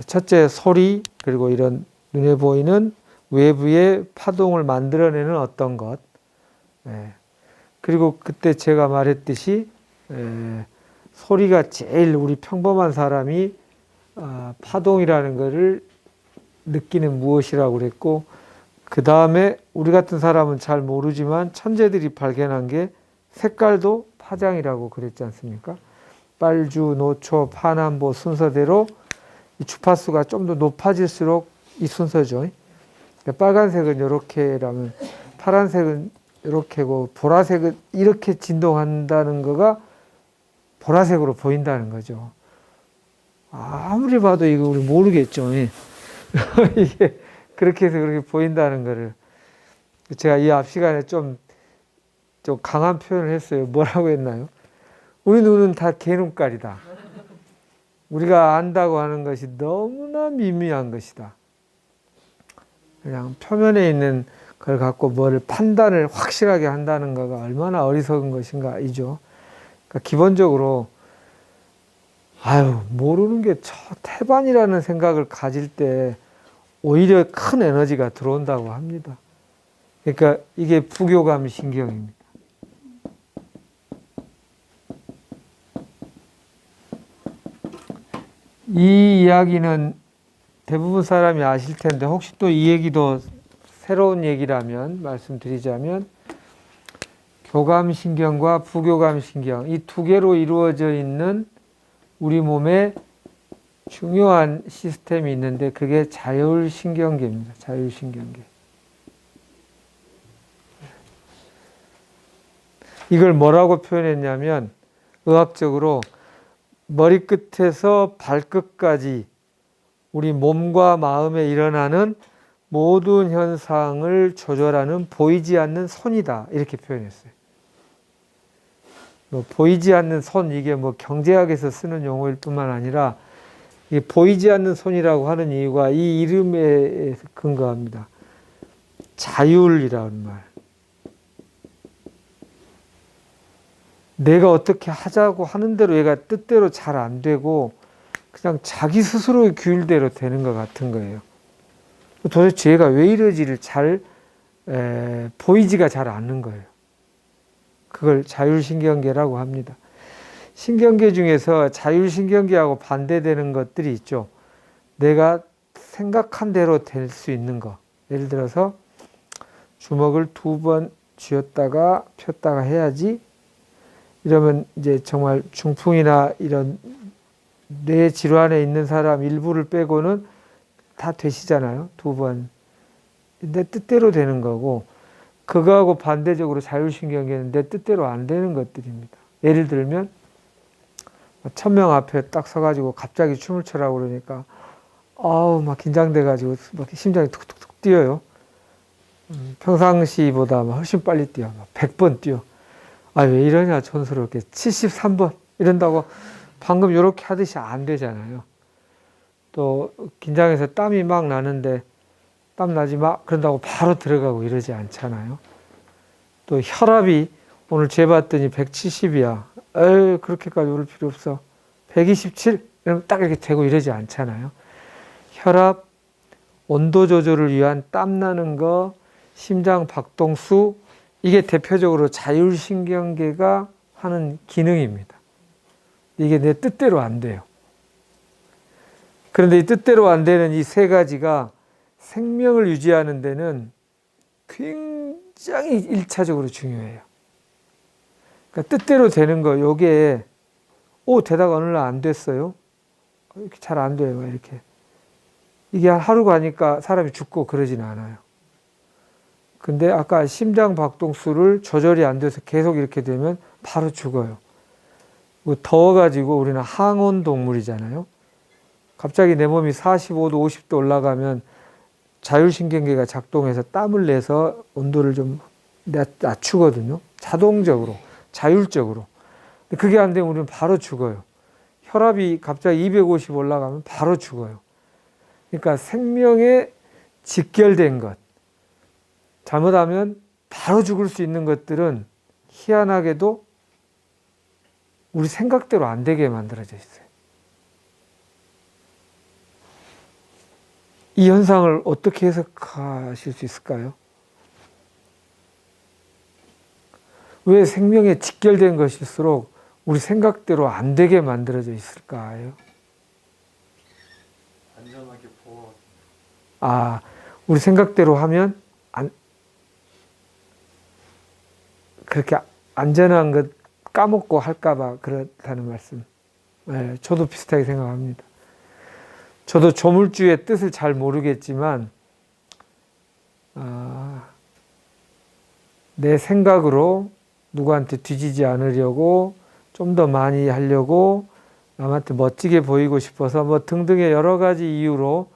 첫째, 소리, 그리고 이런 눈에 보이는 외부의 파동을 만들어내는 어떤 것. 그리고 그때 제가 말했듯이 소리가 제일 우리 평범한 사람이 파동이라는 것을 느끼는 무엇이라고 그랬고, 그 다음에 우리 같은 사람은 잘 모르지만 천재들이 발견한 게 색깔도 파장이라고 그랬지 않습니까? 빨주, 노초, 파남보 순서대로 이 주파수가 좀 더 높아질수록 이 순서죠. 빨간색은 이렇게라면 파란색은 이렇게고 보라색은 이렇게 진동한다는 거가 보라색으로 보인다는 거죠. 아무리 봐도 이거 우리 모르겠죠. 이게 그렇게 해서 그렇게 보인다는 거를. 제가 이 앞 시간에 좀 강한 표현을 했어요. 뭐라고 했나요? 우리 눈은 다 개눈깔이다. 우리가 안다고 하는 것이 너무나 미미한 것이다. 그냥 표면에 있는 걸 갖고 뭘 판단을 확실하게 한다는 거가 얼마나 어리석은 것인가 이죠. 그러니까 기본적으로 모르는 게 태반이라는 생각을 가질 때 오히려 큰 에너지가 들어온다고 합니다. 그러니까 이게 부교감 신경입니다. 이 이야기는 대부분 사람이 아실 텐데 혹시 또 이 얘기도 새로운 얘기라면 말씀드리자면, 교감신경과 부교감신경 이 두 개로 이루어져 있는 우리 몸에 중요한 시스템이 있는데 그게 자율신경계입니다. 자율신경계. 이걸 뭐라고 표현했냐면 의학적으로 머리끝에서 발끝까지 우리 몸과 마음에 일어나는 모든 현상을 조절하는 보이지 않는 손이다, 이렇게 표현했어요. 보이지 않는 손, 이게 경제학에서 쓰는 용어일 뿐만 아니라 이 보이지 않는 손이라고 하는 이유가 이 이름에 근거합니다. 자율이라는 말. 내가 어떻게 하자고 하는 대로 얘가 뜻대로 잘 안 되고 그냥 자기 스스로의 규율대로 되는 것 같은 거예요. 도대체 얘가 왜 이러지를 보이지가 잘 않는 거예요. 그걸 자율신경계라고 합니다. 신경계 중에서 자율신경계하고 반대되는 것들이 있죠. 내가 생각한 대로 될 수 있는 거. 예를 들어서 주먹을 2번 쥐었다가 폈다가 해야지. 이러면 이제 정말 중풍이나 이런 뇌 질환에 있는 사람 일부를 빼고는 다 되시잖아요. 2번. 내 뜻대로 되는 거고, 그거하고 반대적으로 자율신경계는 내 뜻대로 안 되는 것들입니다. 예를 들면 1000명 앞에 딱 서가지고 갑자기 춤을 춰라고 그러니까 막 긴장돼가지고 막 심장이 툭툭툭 뛰어요. 평상시보다 훨씬 빨리 뛰어. 100번 뛰어. 왜 이러냐 촌스럽게. 73번 이런다고 방금 이렇게 하듯이 안 되잖아요. 또 긴장해서 땀이 막 나는데 땀 나지 마 그런다고 바로 들어가고 이러지 않잖아요. 또 혈압이 오늘 재봤더니 170이야. 그렇게까지 오를 필요 없어. 127 이러면 딱 이렇게 되고 이러지 않잖아요. 혈압, 온도 조절을 위한 땀 나는 거, 심장 박동수, 이게 대표적으로 자율신경계가 하는 기능입니다. 이게 내 뜻대로 안 돼요. 그런데 이 뜻대로 안 되는 이 세 가지가 생명을 유지하는 데는 굉장히 1차적으로 중요해요. 그러니까 뜻대로 되는 거, 요게 되다가 어느 날 안 됐어요. 이렇게 잘 안 돼요. 이렇게. 이게 하루 가니까 사람이 죽고 그러진 않아요. 근데 아까 심장 박동수를 조절이 안 돼서 계속 이렇게 되면 바로 죽어요. 더워가지고 우리는 항온 동물이잖아요. 갑자기 내 몸이 45도, 50도 올라가면 자율신경계가 작동해서 땀을 내서 온도를 좀 낮추거든요. 자동적으로, 자율적으로. 그게 안 되면 우리는 바로 죽어요. 혈압이 갑자기 250 올라가면 바로 죽어요. 그러니까 생명에 직결된 것, 잘못하면 바로 죽을 수 있는 것들은 희한하게도 우리 생각대로 안 되게 만들어져 있어요. 이 현상을 어떻게 해석하실 수 있을까요? 왜 생명에 직결된 것일수록 우리 생각대로 안 되게 만들어져 있을까요? 안전하게 보호. 우리 생각대로 하면 그렇게 안전한 것 까먹고 할까봐 그렇다는 말씀. 네, 저도 비슷하게 생각합니다. 저도 조물주의 뜻을 잘 모르겠지만 내 생각으로 누구한테 뒤지지 않으려고 좀 더 많이 하려고 남한테 멋지게 보이고 싶어서 뭐 등등의 여러 가지 이유로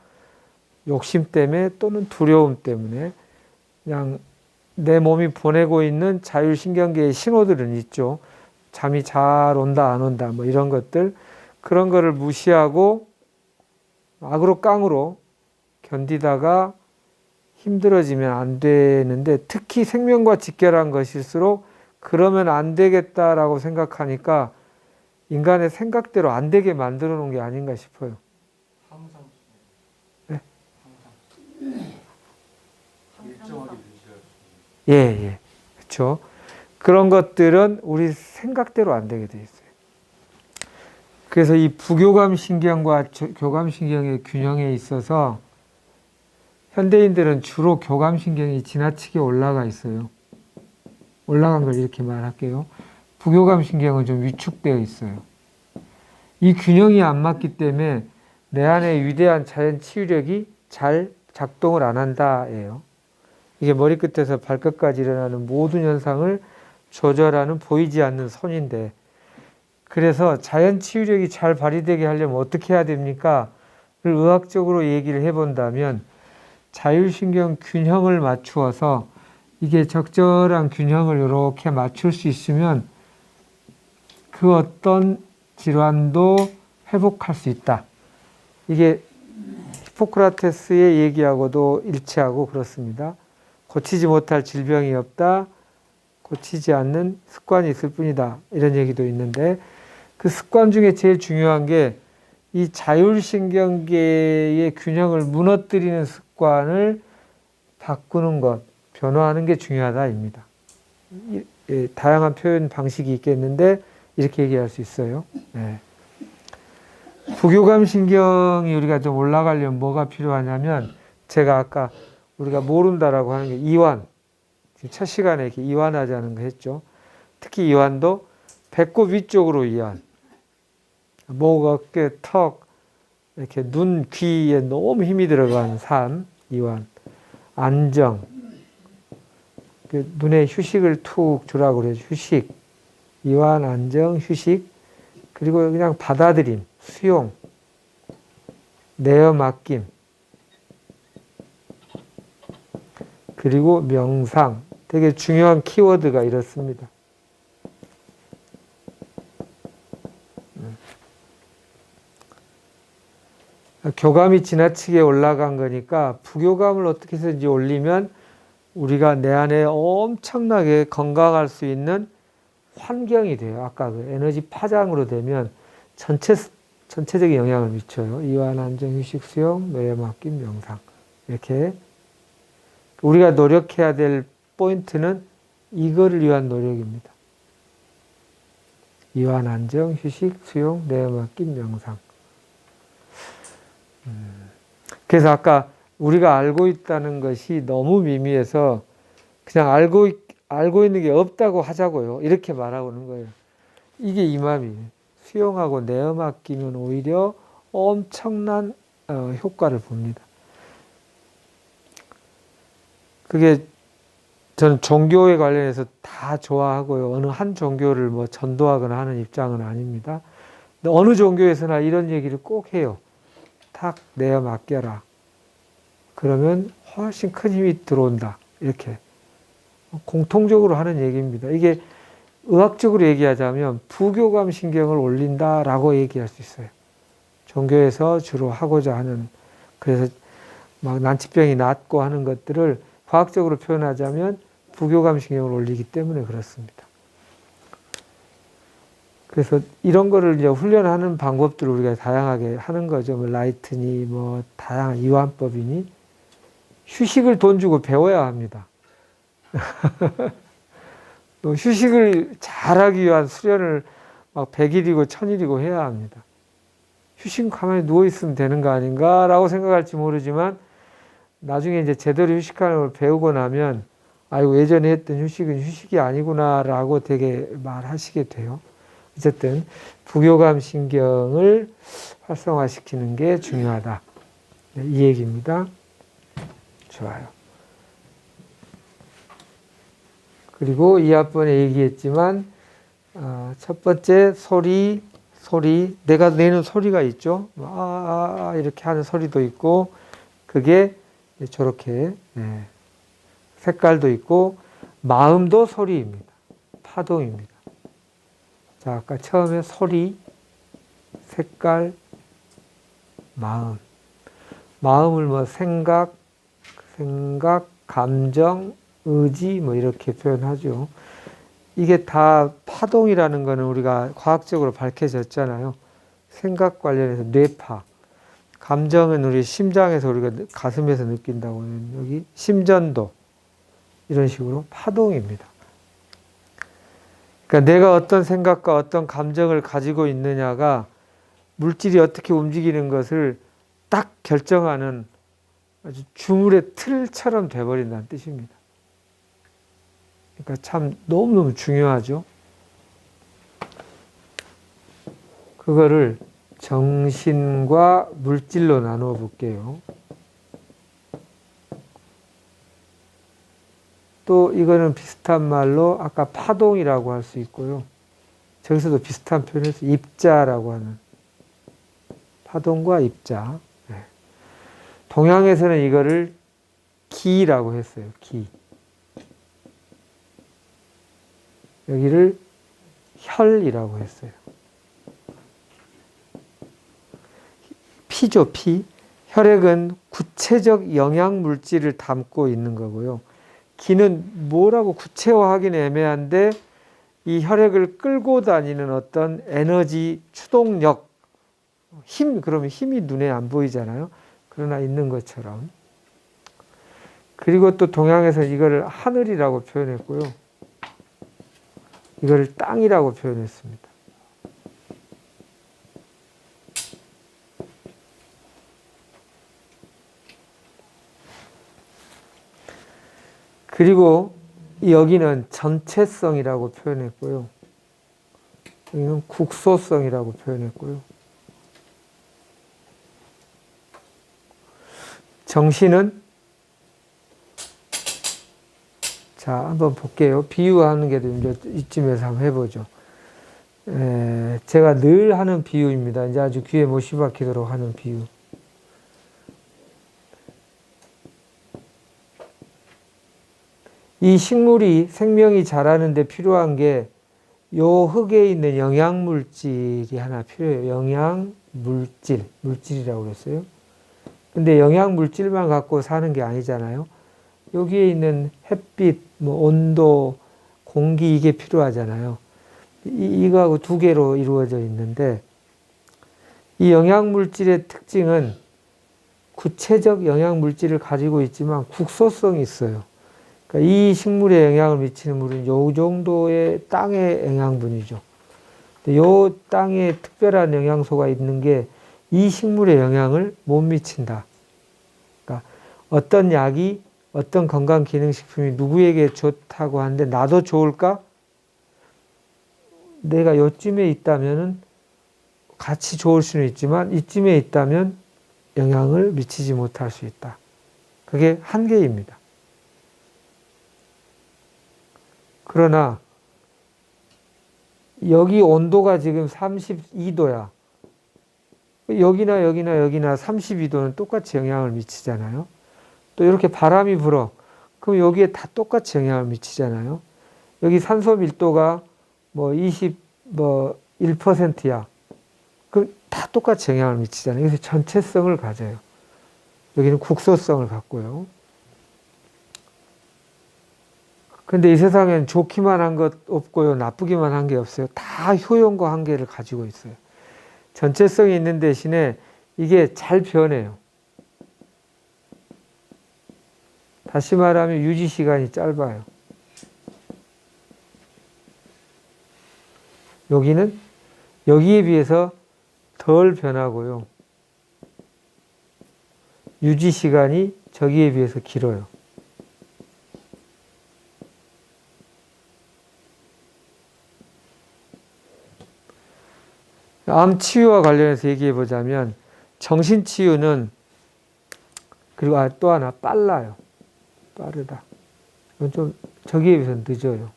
욕심 때문에 또는 두려움 때문에 그냥 내 몸이 보내고 있는 자율신경계의 신호들은 있죠. 잠이 잘 온다 안 온다 뭐 이런 것들, 그런 거를 무시하고 악으로 깡으로 견디다가 힘들어지면 안 되는데, 특히 생명과 직결한 것일수록 그러면 안 되겠다라고 생각하니까 인간의 생각대로 안 되게 만들어 놓은 게 아닌가 싶어요. 항상. 네? 항상. 일정하게 유지할 수 예, 있는. 예. 그렇죠. 그런 것들은 우리 생각대로 안 되게 돼 있어요. 그래서 이 부교감 신경과 교감 신경의 균형에 있어서 현대인들은 주로 교감 신경이 지나치게 올라가 있어요. 올라간 걸 이렇게 말할게요. 부교감 신경은 좀 위축되어 있어요. 이 균형이 안 맞기 때문에 내 안에 위대한 자연 치유력이 잘 작동을 안 한다예요. 이게 머리끝에서 발끝까지 일어나는 모든 현상을 조절하는 보이지 않는 손인데, 그래서 자연 치유력이 잘 발휘되게 하려면 어떻게 해야 됩니까? 를 의학적으로 얘기를 해본다면 자율신경 균형을 맞추어서 이게 적절한 균형을 이렇게 맞출 수 있으면 그 어떤 질환도 회복할 수 있다. 이게 히포크라테스의 얘기하고도 일치하고 그렇습니다. 고치지 못할 질병이 없다. 고치지 않는 습관이 있을 뿐이다. 이런 얘기도 있는데, 그 습관 중에 제일 중요한 게 이 자율신경계의 균형을 무너뜨리는 습관을 바꾸는 것, 변화하는 게 중요하다입니다. 다양한 표현 방식이 있겠는데 이렇게 얘기할 수 있어요. 네. 부교감 신경이 우리가 좀 올라가려면 뭐가 필요하냐면, 제가 아까 우리가 모른다라고 하는 게 이완, 첫 시간에 이렇게 이완하자는 거 했죠. 특히 이완도 배꼽 위쪽으로 이완, 목, 어깨, 턱, 이렇게 눈, 귀에 너무 힘이 들어간 삶, 이완, 안정, 눈에 휴식을 툭 주라고 그래요. 휴식, 이완, 안정, 휴식, 그리고 그냥 받아들임, 수용, 내어 맡김, 그리고 명상. 되게 중요한 키워드가 이렇습니다. 교감이 지나치게 올라간 거니까 부교감을 어떻게 해서든지 올리면 우리가 내 안에 엄청나게 건강할 수 있는 환경이 돼요. 아까 그 에너지 파장으로 되면 전체적인 영향을 미쳐요. 이완, 안정, 휴식, 수용, 내어 맡김, 명상. 이렇게 우리가 노력해야 될 포인트는 이거를 위한 노력입니다. 이완, 안정, 휴식, 수용, 내어 맡김, 명상. 그래서 아까 우리가 알고 있다는 것이 너무 미미해서 그냥 알고 있는 게 없다고 하자고요. 이렇게 말하고는 거예요. 이게 이맘이에요. 수용하고 내어 맡기면 오히려 엄청난 효과를 봅니다. 그게 저는 종교에 관련해서 다 좋아하고요. 어느 한 종교를 뭐 전도하거나 하는 입장은 아닙니다. 근데 어느 종교에서나 이런 얘기를 꼭 해요. 탁 내어 맡겨라. 그러면 훨씬 큰 힘이 들어온다. 이렇게 공통적으로 하는 얘기입니다. 이게 의학적으로 얘기하자면 부교감 신경을 올린다라고 얘기할 수 있어요. 종교에서 주로 하고자 하는, 그래서 막 난치병이 낫고 하는 것들을 과학적으로 표현하자면 부교감 신경을 올리기 때문에 그렇습니다. 그래서 이런 거를 이제 훈련하는 방법들을 우리가 다양하게 하는 거죠. 뭐 라이트니, 뭐 다양한 이완법이니, 휴식을 돈 주고 배워야 합니다. 또 휴식을 잘하기 위한 수련을 막 100일이고 1000일이고 해야 합니다. 휴식 가만히 누워있으면 되는 거 아닌가라고 생각할지 모르지만 나중에 이제 제대로 휴식하는 걸 배우고 나면 아이고 예전에 했던 휴식은 휴식이 아니구나라고 되게 말하시게 돼요. 어쨌든 부교감 신경을 활성화시키는 게 중요하다. 이 얘기입니다. 좋아요. 그리고 이 앞번에 얘기했지만 첫 번째 소리, 내가 내는 소리가 있죠. 이렇게 하는 소리도 있고 그게 저렇게 색깔도 있고 마음도 소리입니다. 파동입니다. 자, 아까 처음에 소리, 색깔, 마음. 마음을 뭐 생각, 감정, 의지 뭐 이렇게 표현하죠. 이게 다 파동이라는 거는 우리가 과학적으로 밝혀졌잖아요. 생각 관련해서 뇌파, 감정은 우리 심장에서 우리가 가슴에서 느낀다고 하는 여기 심전도 이런 식으로 파동입니다. 그러니까 내가 어떤 생각과 어떤 감정을 가지고 있느냐가 물질이 어떻게 움직이는 것을 딱 결정하는 아주 주물의 틀처럼 돼버린다는 뜻입니다. 그러니까 참 너무너무 중요하죠. 그거를 정신과 물질로 나누어 볼게요. 또 이거는 비슷한 말로 아까 파동이라고 할 수 있고요. 저기서도 비슷한 표현에서 입자라고 하는 파동과 입자. 동양에서는 이거를 기라고 했어요. 기. 여기를 혈이라고 했어요. 피죠, 피. 혈액은 구체적 영양 물질을 담고 있는 거고요. 기는 뭐라고 구체화하기는 애매한데 이 혈액을 끌고 다니는 어떤 에너지, 추동력, 힘, 그러면 힘이 눈에 안 보이잖아요. 그러나 있는 것처럼. 그리고 또 동양에서 이거를 하늘이라고 표현했고요. 이거를 땅이라고 표현했습니다. 그리고 여기는 전체성이라고 표현했고요. 여기는 국소성이라고 표현했고요. 정신은 자, 한번 볼게요. 비유하는 게 이쯤에서 한번 해보죠. 제가 늘 하는 비유입니다. 이제 아주 귀에 못이 박히도록 하는 비유. 이 식물이 생명이 자라는데 필요한 게 요 흙에 있는 영양물질이 하나 필요해요. 영양물질, 물질이라고 그랬어요. 근데 영양물질만 갖고 사는 게 아니잖아요. 여기에 있는 햇빛, 뭐 온도, 공기 이게 필요하잖아요. 이거하고 두 개로 이루어져 있는데 이 영양물질의 특징은 구체적 영양물질을 가지고 있지만 국소성이 있어요. 그러니까 이 식물에 영향을 미치는 물은 요 정도의 땅의 영양분이죠. 요 땅에 특별한 영양소가 있는 게 이 식물에 영향을 못 미친다. 그러니까 어떤 약이 어떤 건강기능식품이 누구에게 좋다고 하는데 나도 좋을까? 내가 요쯤에 있다면은 같이 좋을 수는 있지만 이쯤에 있다면 영향을 미치지 못할 수 있다. 그게 한계입니다. 그러나 여기 온도가 지금 32도야. 여기나 32도는 똑같이 영향을 미치잖아요. 또 이렇게 바람이 불어. 그럼 여기에 다 똑같이 영향을 미치잖아요. 여기 산소 밀도가 뭐 1%야. 그럼 다 똑같이 영향을 미치잖아요. 그래서 전체성을 가져요. 여기는 국소성을 갖고요. 근데 이 세상엔 좋기만 한 것 없고요. 나쁘기만 한 게 없어요. 다 효용과 한계를 가지고 있어요. 전체성이 있는 대신에 이게 잘 변해요. 다시 말하면 유지 시간이 짧아요. 여기는 여기에 비해서 덜 변하고요. 유지 시간이 저기에 비해서 길어요. 암 치유와 관련해서 얘기해 보자면 정신 치유는 그리고 또 하나 빨라요. 빠르다. 이건 좀 저기에 비해서 늦어요.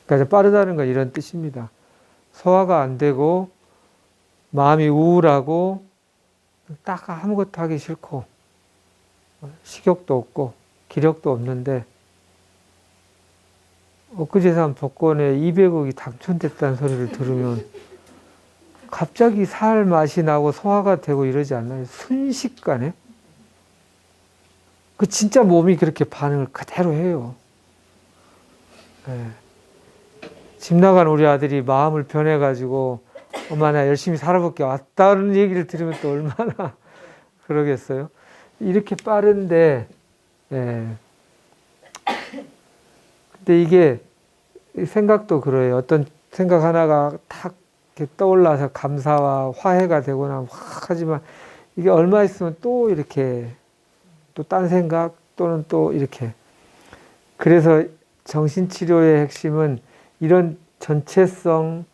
그러니까 빠르다는 건 이런 뜻입니다. 소화가 안 되고 마음이 우울하고 딱 아무것도 하기 싫고 식욕도 없고 기력도 없는데 엊그제 산 복권에 200억이 당첨됐다는 소리를 들으면 갑자기 살 맛이 나고 소화가 되고 이러지 않나요? 순식간에? 그 진짜 몸이 그렇게 반응을 그대로 해요. 네. 집 나간 우리 아들이 마음을 변해가지고 엄마 나 열심히 살아볼게 왔다는 얘기를 들으면 또 얼마나 그러겠어요. 이렇게 빠른데 근데 이게 생각도 그래요. 어떤 생각 하나가 탁 이렇게 떠올라서 감사와 화해가 되고 나면 확 하지만 이게 얼마 있으면 또 이렇게 또 딴 생각 또는 또 이렇게 그래서 정신치료의 핵심은 이런 전체성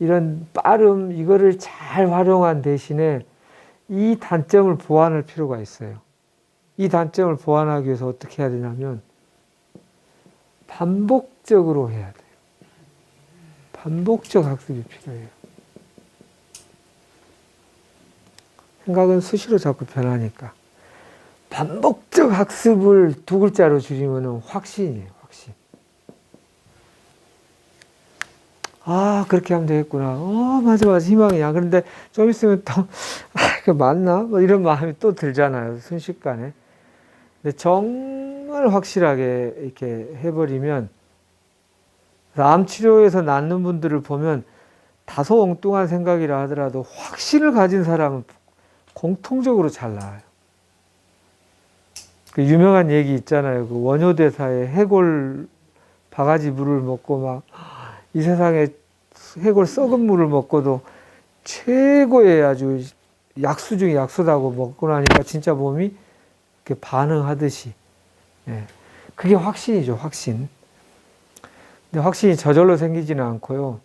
이런 빠름 이거를 잘 활용한 대신에 이 단점을 보완할 필요가 있어요. 이 단점을 보완하기 위해서 어떻게 해야 되냐면 반복적으로 해야 돼요. 반복적 학습이 필요해요. 생각은 수시로 자꾸 변하니까. 반복적 학습을 두 글자로 줄이면 확신이에요. 확신. 아 그렇게 하면 되겠구나. 맞아 희망이야. 그런데 좀 있으면 또 그 맞나? 뭐 이런 마음이 또 들잖아요. 순식간에. 근데 정말 확실하게 이렇게 해버리면 암 치료에서 낫는 분들을 보면 다소 엉뚱한 생각이라 하더라도 확신을 가진 사람은 공통적으로 잘 나아요. 그 유명한 얘기 있잖아요. 그 원효대사의 해골 바가지 물을 먹고 막 이 세상에 해골 썩은 물을 먹고도 최고의 아주 약수 중에 약수다고 먹고 나니까 진짜 몸이 이렇게 반응하듯이. 그게 확신이죠, 확신. 근데 확신이 저절로 생기지는 않고요.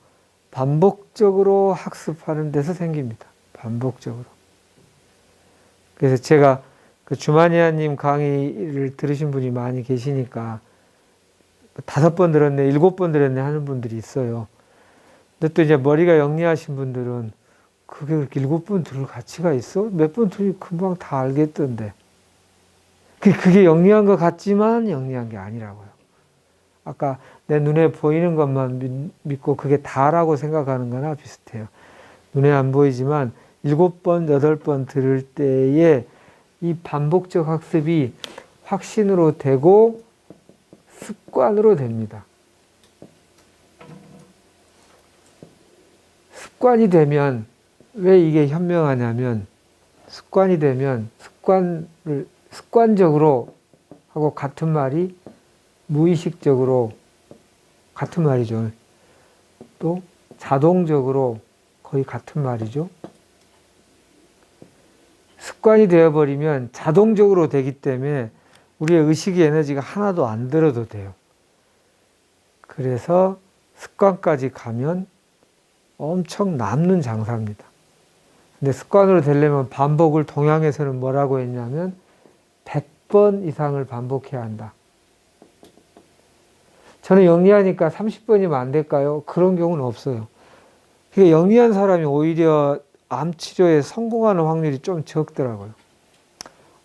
반복적으로 학습하는 데서 생깁니다. 반복적으로. 그래서 제가 그 주마니아님 강의를 들으신 분이 많이 계시니까 5번 들었네, 7번 들었네 하는 분들이 있어요. 근데 또 이제 머리가 영리하신 분들은 그게 그렇게 7번 들을 가치가 있어? 몇 번 들으면 금방 다 알겠던데. 그게 영리한 것 같지만 영리한 게 아니라고요. 아까 내 눈에 보이는 것만 믿고 그게 다라고 생각하는 거나 비슷해요. 눈에 안 보이지만 7번, 8번 들을 때에 이 반복적 학습이 확신으로 되고 습관으로 됩니다. 습관이 되면 왜 이게 현명하냐면 습관이 되면 습관적으로 하고 같은 말이 무의식적으로 같은 말이죠. 또 자동적으로 거의 같은 말이죠. 습관이 되어버리면 자동적으로 되기 때문에 우리의 의식의 에너지가 하나도 안 들어도 돼요. 그래서 습관까지 가면 엄청 남는 장사입니다. 근데 습관으로 되려면 반복을 동양에서는 뭐라고 했냐면 100번 이상을 반복해야 한다. 저는 영리하니까 30번이면 안 될까요? 그런 경우는 없어요. 그러니까 영리한 사람이 오히려 암 치료에 성공하는 확률이 좀 적더라고요.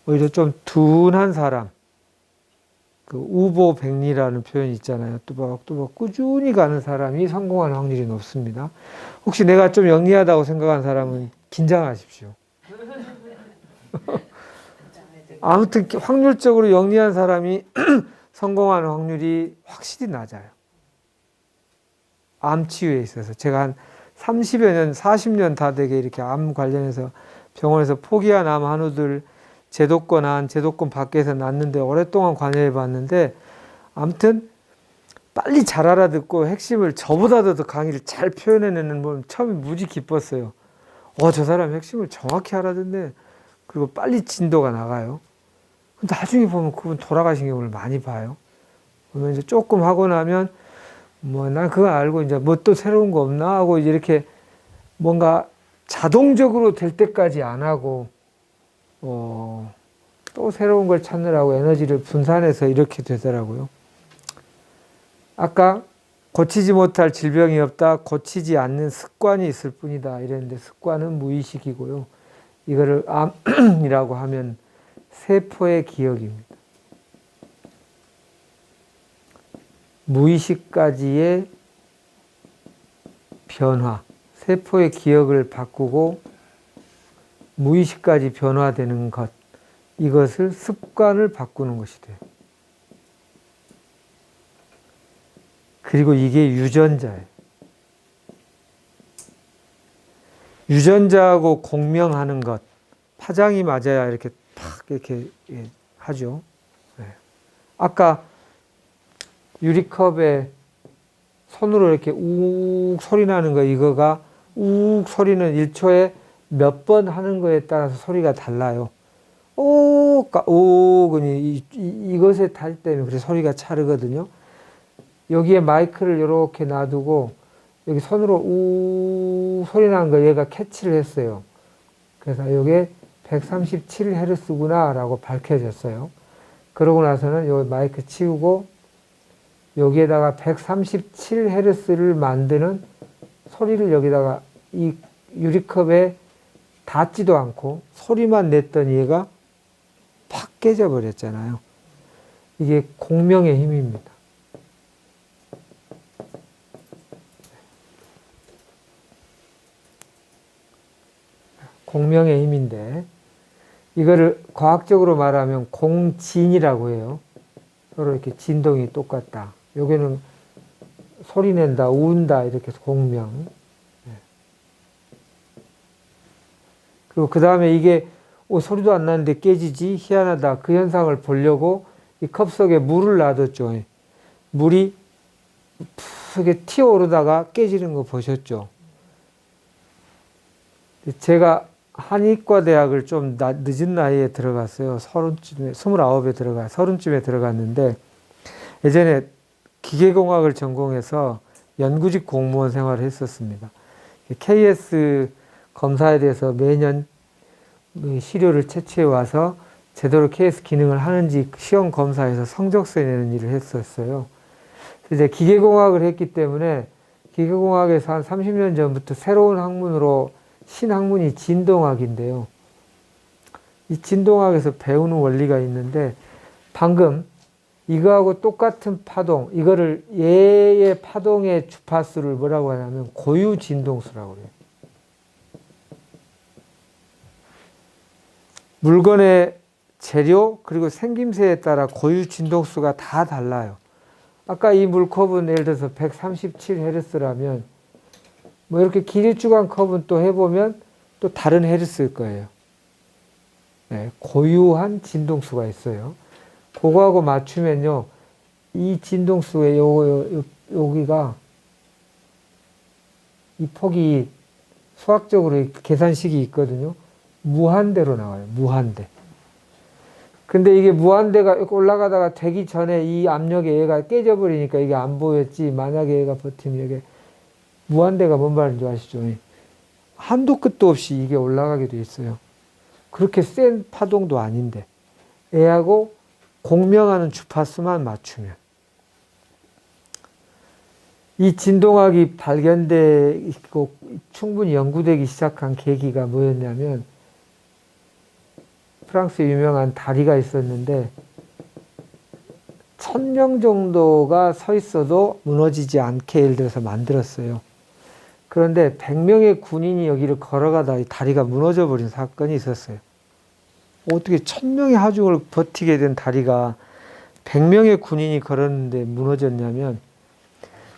오히려 좀 둔한 사람, 그 우보백리라는 표현이 있잖아요. 또박또박 꾸준히 가는 사람이 성공할 확률이 높습니다. 혹시 내가 좀 영리하다고 생각한 사람은 긴장하십시오. 아무튼 확률적으로 영리한 사람이 성공하는 확률이 확실히 낮아요. 암 치유에 있어서. 제가 한 30여 년, 40년 다 되게 이렇게 암 관련해서 병원에서 포기한 암 한우들 제도권 안, 제도권 밖에서 났는데 오랫동안 관여해 봤는데 아무튼 빨리 잘 알아듣고 핵심을 저보다도 더 강의를 잘 표현해내는 분 처음에 무지 기뻤어요. 저 사람 핵심을 정확히 알아듣네. 그리고 빨리 진도가 나가요. 나중에 보면 그분 돌아가신 경우를 많이 봐요. 그러면 이제 조금 하고 나면 난 그거 알고 이제 뭐 또 새로운 거 없나 하고 이제 이렇게 뭔가 자동적으로 될 때까지 안 하고 또 새로운 걸 찾느라고 에너지를 분산해서 이렇게 되더라고요. 아까 고치지 못할 질병이 없다. 고치지 않는 습관이 있을 뿐이다. 이랬는데 습관은 무의식이고요. 이거를 암이라고 하면 세포의 기억입니다. 무의식까지의 변화, 세포의 기억을 바꾸고 무의식까지 변화되는 것, 이것을 습관을 바꾸는 것이 돼요. 그리고 이게 유전자예요. 유전자하고 공명하는 것, 파장이 맞아야 이렇게 팍 이렇게 하죠. 아까 유리컵에 손으로 이렇게 욱 소리 나는 거, 이거가 욱 소리는 1초에 몇 번 하는 거에 따라서 소리가 달라요. 오그니 이것에 탈 때문에 그래서 소리가 차르거든요. 여기에 마이크를 이렇게 놔두고 여기 손으로 우 소리 나는 거 얘가 캐치를 했어요. 그래서 이게 137Hz구나 라고 밝혀졌어요. 그러고 나서는 여기 마이크 치우고 여기에다가 137Hz를 만드는 소리를 여기다가 이 유리컵에 닿지도 않고 소리만 냈더니 얘가 팍 깨져 버렸잖아요. 이게 공명의 힘입니다. 공명의 힘인데 이거를 과학적으로 말하면 공진이라고 해요. 서로 이렇게 진동이 똑같다. 여기는 소리 낸다, 운다 이렇게 해서 공명. 그리고 그 다음에 이게 소리도 안 나는데 깨지지 희한하다. 그 현상을 보려고 이 컵 속에 물을 놔뒀죠. 물이 푹 튀어오르다가 깨지는 거 보셨죠? 제가 한의과대학을 좀 늦은 나이에 들어갔어요. 30쯤에 들어갔는데 예전에 기계공학을 전공해서 연구직 공무원 생활을 했었습니다. KS 검사에 대해서 매년 시료를 채취해 와서 제대로 KS 기능을 하는지 시험 검사에서 성적서 내는 일을 했었어요. 이제 기계공학을 했기 때문에 기계공학에서 한 30년 전부터 새로운 학문으로 신학문이 진동학인데요. 이 진동학에서 배우는 원리가 있는데 방금 이거하고 똑같은 파동, 이거를 얘의 파동의 주파수를 뭐라고 하냐면 고유 진동수라고 그래요. 물건의 재료 그리고 생김새에 따라 고유 진동수가 다 달라요. 아까 이 물컵은 예를 들어서 137Hz라면 뭐 이렇게 길쭉한 컵은 또 해보면 또 다른 헤르츠일 거예요. 네, 고유한 진동수가 있어요. 그거하고 맞추면요, 이 진동수의 여기가 이 폭이 수학적으로 계산식이 있거든요. 무한대로 나와요. 무한대. 근데 이게 무한대가 올라가다가 되기 전에 이 압력에 얘가 깨져버리니까 이게 안 보였지. 만약에 얘가 버티면 이게 무한대가 뭔 말인지 아시죠? 한도 끝도 없이 이게 올라가게 돼 있어요. 그렇게 센 파동도 아닌데 얘하고 공명하는 주파수만 맞추면 이 진동학이 발견되고 충분히 연구되기 시작한 계기가 뭐였냐면 프랑스에 유명한 다리가 있었는데 1000명 정도가 서 있어도 무너지지 않게 예를 들어서 만들었어요. 그런데 100명의 군인이 여기를 걸어가다 이 다리가 무너져 버린 사건이 있었어요. 어떻게 1000명의 하중을 버티게 된 다리가 100명의 군인이 걸었는데 무너졌냐면,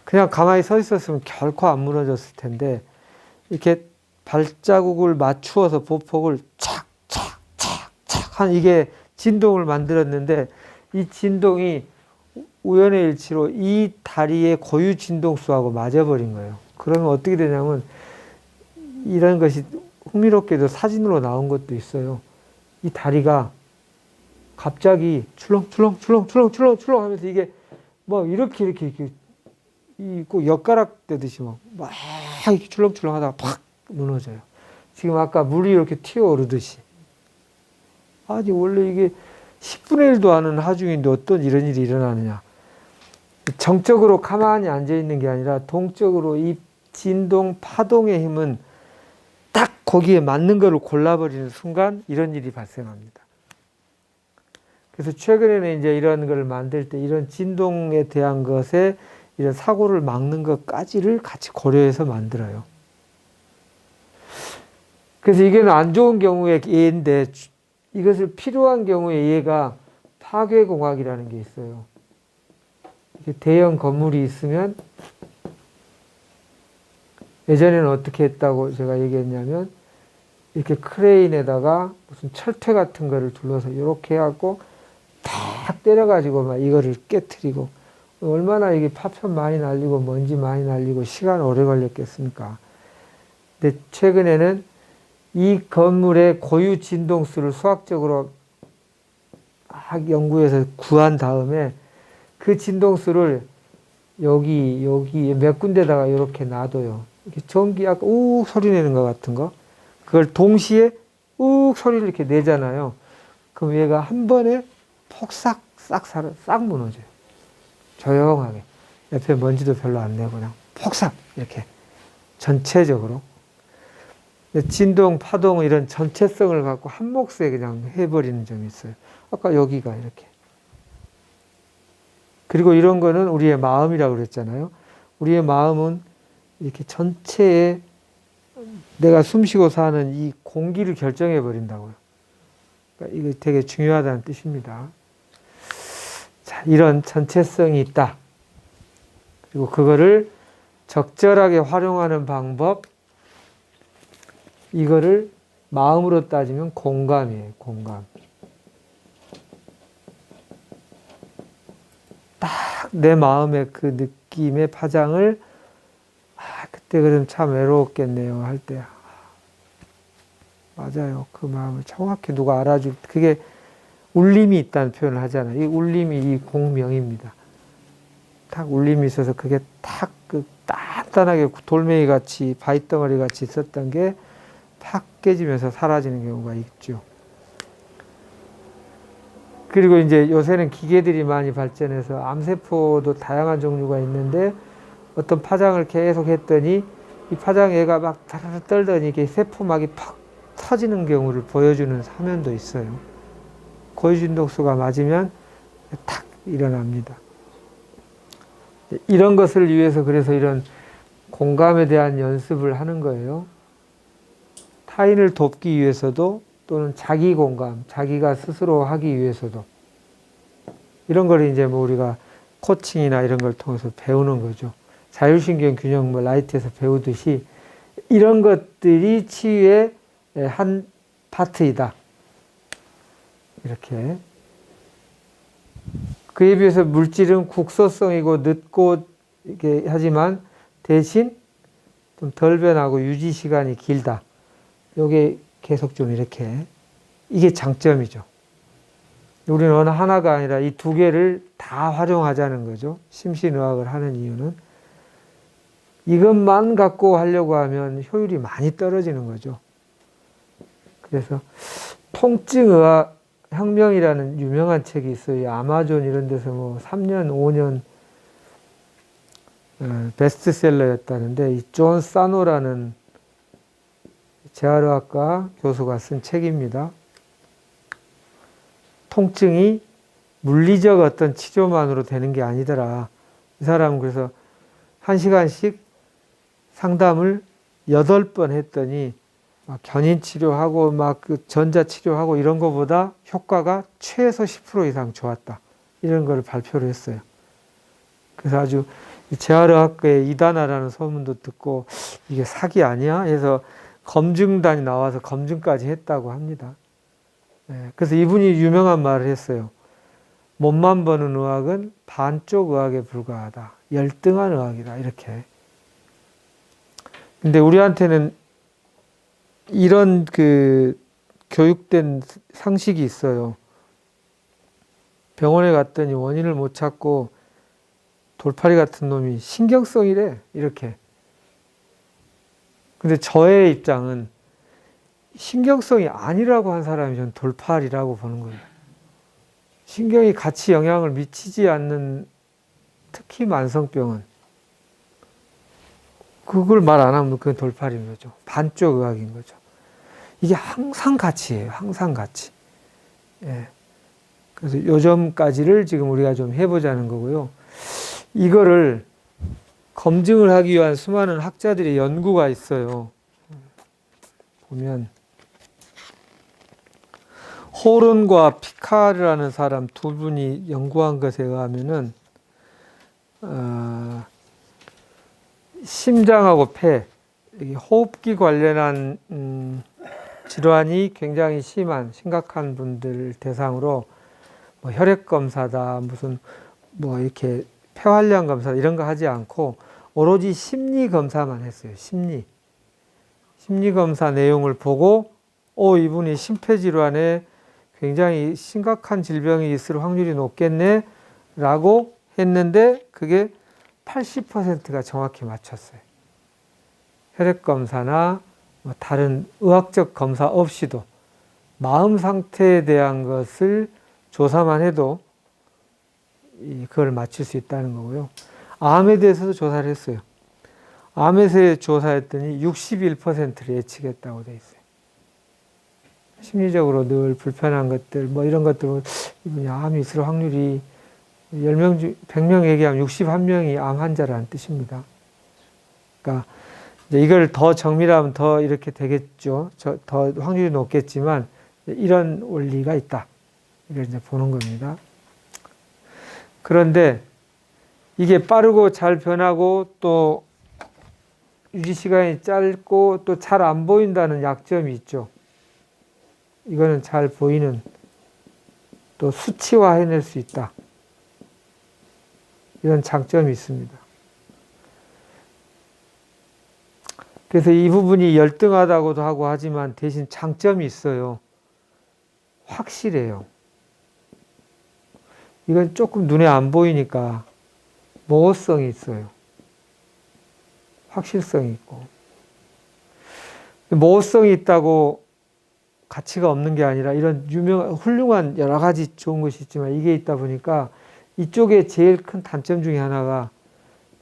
그냥 가만히 서 있었으면 결코 안 무너졌을 텐데, 이렇게 발자국을 맞추어서 보폭을 착착착착 한 이게 진동을 만들었는데, 이 진동이 우연의 일치로 이 다리의 고유 진동수하고 맞아버린 거예요. 그러면 어떻게 되냐면, 이런 것이 흥미롭게도 사진으로 나온 것도 있어요. 이 다리가 갑자기 출렁출렁 하면서 이게 뭐 이렇게 꼭 엿가락 떼듯이 막 이렇게 출렁출렁 하다가 팍 무너져요. 지금 아까 물이 이렇게 튀어오르듯이. 아니, 원래 이게 10분의 1도 안 하는 하중인데 어떤 이런 일이 일어나느냐. 정적으로 가만히 앉아있는 게 아니라 동적으로 이 진동, 파동의 힘은 딱 거기에 맞는 거를 골라버리는 순간 이런 일이 발생합니다. 그래서 최근에는 이제 이런 걸 만들 때 이런 진동에 대한 것에 이런 사고를 막는 것까지를 같이 고려해서 만들어요. 그래서 이게는 안 좋은 경우의 예인데, 이것을 필요한 경우의 예가 파괴공학이라는 게 있어요. 대형 건물이 있으면, 예전에는 어떻게 했다고 제가 얘기했냐면, 이렇게 크레인에다가 무슨 철퇴 같은 거를 둘러서 이렇게 해갖고 탁 때려가지고 막 이거를 깨트리고, 얼마나 이게 파편 많이 날리고 먼지 많이 날리고 시간 오래 걸렸겠습니까? 근데 최근에는 이 건물의 고유 진동수를 수학적으로 연구해서 구한 다음에 그 진동수를 여기 몇 군데다가 이렇게 놔둬요. 이렇게 전기 아까 욱 소리 내는 것 같은 거, 그걸 동시에 욱 소리를 이렇게 내잖아요. 그럼 얘가 한 번에 폭삭 싹 무너져요. 조용하게. 옆에 먼지도 별로 안 내고 그냥 폭삭 이렇게 전체적으로. 진동, 파동 이런 전체성을 갖고 한 몫에 그냥 해버리는 점이 있어요. 아까 여기가 이렇게. 그리고 이런 거는 우리의 마음이라고 그랬잖아요. 우리의 마음은 이렇게 전체에 내가 숨쉬고 사는 이 공기를 결정해 버린다고요. 그러니까 이게 되게 중요하다는 뜻입니다. 자, 이런 전체성이 있다. 그리고 그거를 적절하게 활용하는 방법, 이거를 마음으로 따지면 공감이에요. 공감. 딱 내 마음의 그 느낌의 파장을, 그때 그럼 참 외로웠겠네요 할 때, 맞아요. 그 마음을 정확히 누가 알아줄, 그게 울림이 있다는 표현을 하잖아요. 이 울림이 이 공명입니다. 딱 울림이 있어서 그게 탁 단단하게 돌멩이 같이 바위덩어리 같이 있었던 게 탁 깨지면서 사라지는 경우가 있죠. 그리고 이제 요새는 기계들이 많이 발전해서 암세포도 다양한 종류가 있는데, 어떤 파장을 계속 했더니 이 파장 얘가 막 다르르 떨더니 이게 세포막이 팍 터지는 경우를 보여주는 화면도 있어요. 고유진동수가 맞으면 탁 일어납니다. 이런 것을 위해서 그래서 이런 공감에 대한 연습을 하는 거예요. 타인을 돕기 위해서도, 또는 자기 공감, 자기가 스스로 하기 위해서도. 이런 걸 이제 뭐 우리가 코칭이나 이런 걸 통해서 배우는 거죠. 자율신경 균형 뭐 라이트에서 배우듯이 이런 것들이 치유의 한 파트이다. 이렇게. 그에 비해서 물질은 국소성이고 늦고 이렇게 하지만 대신 좀 덜 변하고 유지 시간이 길다. 요게 계속 좀 이렇게, 이게 장점이죠. 우리는 어느 하나가 아니라 이 두 개를 다 활용하자는 거죠. 심신의학을 하는 이유는 이것만 갖고 하려고 하면 효율이 많이 떨어지는 거죠. 그래서 통증의학 혁명이라는 유명한 책이 있어요. 아마존 이런 데서 뭐 3년, 5년 베스트셀러였다는데, 이 존 사노라는 재활의학과 교수가 쓴 책입니다. 통증이 물리적 어떤 치료만으로 되는 게 아니더라. 이 사람은 그래서 1시간씩 상담을 8번 했더니 막 견인 치료하고 막 그 전자 치료하고 이런 거보다 효과가 최소 10% 이상 좋았다. 이런 걸 발표를 했어요. 그래서 아주 재활의학계에 이단아라는 소문도 듣고 이게 사기 아니야? 해서 검증단이 나와서 검증까지 했다고 합니다. 그래서 이분이 유명한 말을 했어요. 몸만 보는 의학은 반쪽 의학에 불과하다. 열등한 의학이다. 이렇게. 근데 우리한테는 이런 그 교육된 상식이 있어요. 병원에 갔더니 원인을 못 찾고 돌팔이 같은 놈이 신경성이래. 이렇게. 근데 저의 입장은 신경성이 아니라고 한 사람이 전 돌팔이라고 보는 거예요. 신경이 같이 영향을 미치지 않는 특히 만성병은 그걸 말 안 하면 그건 돌팔인 거죠. 반쪽 의학인 거죠. 이게 항상 같이예요. 항상 같이. 예. 그래서 요 점까지를 지금 우리가 좀 해보자는 거고요. 이거를 검증을 하기 위한 수많은 학자들의 연구가 있어요. 보면 호른과 피카르라는 사람 두 분이 연구한 것에 의하면은 심장하고 폐, 호흡기 관련한 질환이 굉장히 심각한 분들 대상으로 뭐 혈액 검사다, 무슨 뭐 이렇게 폐활량 검사 이런 거 하지 않고 오로지 심리 검사만 했어요. 심리 검사 내용을 보고 이분이 심폐질환에 굉장히 심각한 질병이 있을 확률이 높겠네 라고 했는데 그게 80%가 정확히 맞췄어요. 혈액검사나 뭐 다른 의학적 검사 없이도 마음 상태에 대한 것을 조사만 해도 그걸 맞출 수 있다는 거고요. 암에 대해서도 조사를 했어요. 암에 대해 조사했더니 61%를 예측했다고 돼 있어요. 심리적으로 늘 불편한 것들, 뭐 이런 것들, 이분이 암이 있을 확률이 10명 중 100명 얘기하면 61명이 암 환자라는 뜻입니다. 그러니까 이제 이걸 더 정밀하면 더 이렇게 되겠죠. 더 확률이 높겠지만 이런 원리가 있다. 이걸 이제 보는 겁니다. 그런데 이게 빠르고 잘 변하고 또 유지 시간이 짧고 또 잘 안 보인다는 약점이 있죠. 이거는 잘 보이는 또 수치화 해낼 수 있다. 이런 장점이 있습니다. 그래서 이 부분이 열등하다고도 하고 하지만 대신 장점이 있어요. 확실해요. 이건 조금 눈에 안 보이니까 모호성이 있어요. 확실성이 있고. 모호성이 있다고 가치가 없는 게 아니라 이런 훌륭한 여러 가지 좋은 것이 있지만 이게 있다 보니까 이쪽에 제일 큰 단점 중에 하나가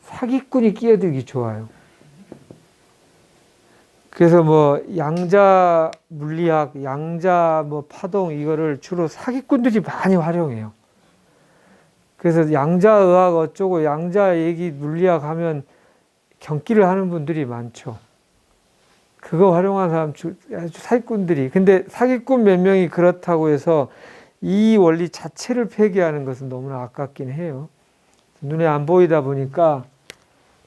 사기꾼이 끼어들기 좋아요. 그래서 뭐 양자 물리학, 양자 뭐 파동 이거를 주로 사기꾼들이 많이 활용해요. 그래서 양자의학 어쩌고 양자 얘기 물리학 하면 경기를 하는 분들이 많죠. 그거 활용한 사람 아주 사기꾼들이. 근데 사기꾼 몇 명이 그렇다고 해서 이 원리 자체를 폐기하는 것은 너무나 아깝긴 해요. 눈에 안 보이다 보니까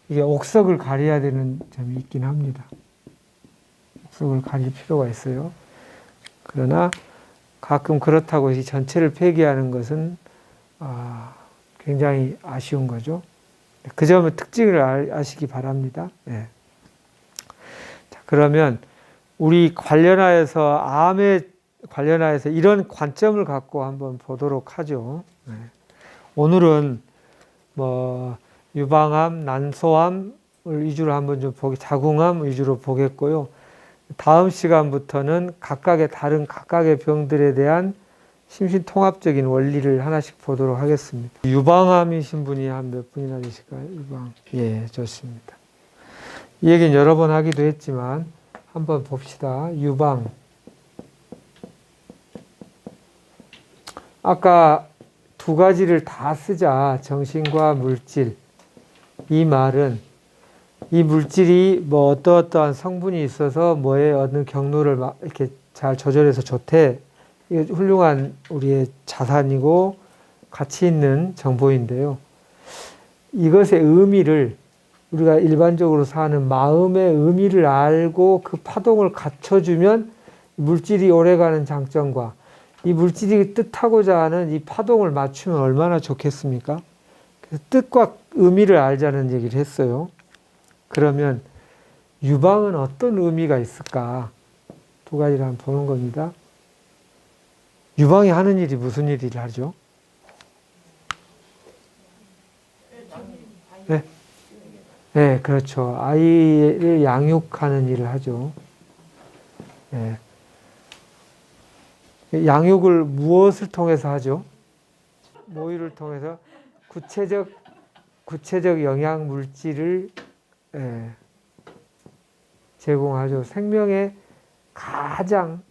이게 옥석을 가려야 되는 점이 있긴 합니다. 옥석을 가릴 필요가 있어요. 그러나 가끔 그렇다고 이 전체를 폐기하는 것은 굉장히 아쉬운 거죠. 그 점의 특징을 아시기 바랍니다. 네. 자, 그러면 우리 관련하여서 암에 관련하여서 이런 관점을 갖고 한번 보도록 하죠. 네. 오늘은 뭐 유방암, 난소암을 위주로 한번 좀 자궁암 위주로 보겠고요. 다음 시간부터는 각각의 병들에 대한 심신통합적인 원리를 하나씩 보도록 하겠습니다. 유방암이신 분이 한 몇 분이나 되실까요? 유방. 예, 좋습니다. 이 얘기는 여러 번 하기도 했지만 한번 봅시다. 유방. 아까 두 가지를 다 쓰자. 정신과 물질. 이 말은 이 물질이 뭐 어떠어떠한 성분이 있어서 뭐에 어느 경로를 막 이렇게 잘 조절해서 좋대. 이게 훌륭한 우리의 자산이고 가치 있는 정보인데요. 이것의 의미를 우리가 일반적으로 사는 마음의 의미를 알고 그 파동을 갖춰주면 물질이 오래가는 장점과 이 물질이 뜻하고자 하는 이 파동을 맞추면 얼마나 좋겠습니까? 그래서 뜻과 의미를 알자는 얘기를 했어요. 그러면 유방은 어떤 의미가 있을까? 두 가지를 한번 보는 겁니다. 유방이 하는 일이 무슨 일을 하죠? 네. 네, 그렇죠. 아이를 양육하는 일을 하죠. 네. 양육을 무엇을 통해서 하죠? 모유를 통해서 구체적 영양 물질을 제공하죠. 생명의 가장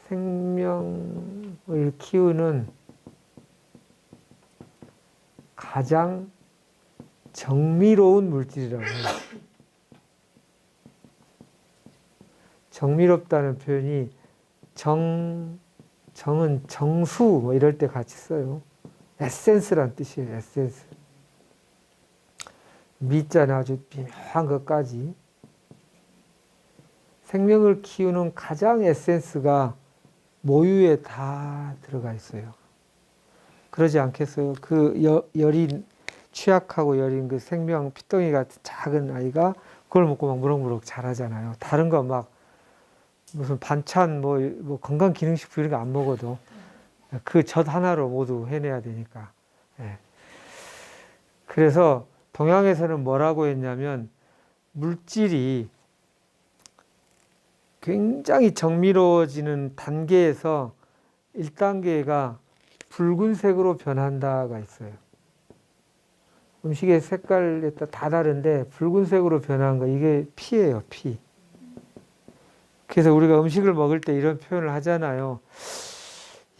생명을 키우는 가장 정미로운 물질이라고 해요. 정미롭다는 표현이 정은 정수 뭐 이럴 때 같이 써요. 에센스란 뜻이에요. 에센스. 미자는 아주 미묘한 것까지. 생명을 키우는 가장 에센스가 모유에 다 들어가 있어요. 그러지 않겠어요? 그 여린 취약하고 여린 그 생명 피덩이 같은 작은 아이가 그걸 먹고 막 무럭무럭 자라잖아요. 다른 거 막 무슨 반찬 뭐 건강기능식품 이런 거 안 먹어도 그 젖 하나로 모두 해내야 되니까. 예. 그래서 동양에서는 뭐라고 했냐면 물질이 굉장히 정밀로워지는 단계에서 1단계가 붉은색으로 변한다가 있어요. 음식의 색깔에 따라 다 다른데 붉은색으로 변한 거 이게 피예요, 피. 그래서 우리가 음식을 먹을 때 이런 표현을 하잖아요.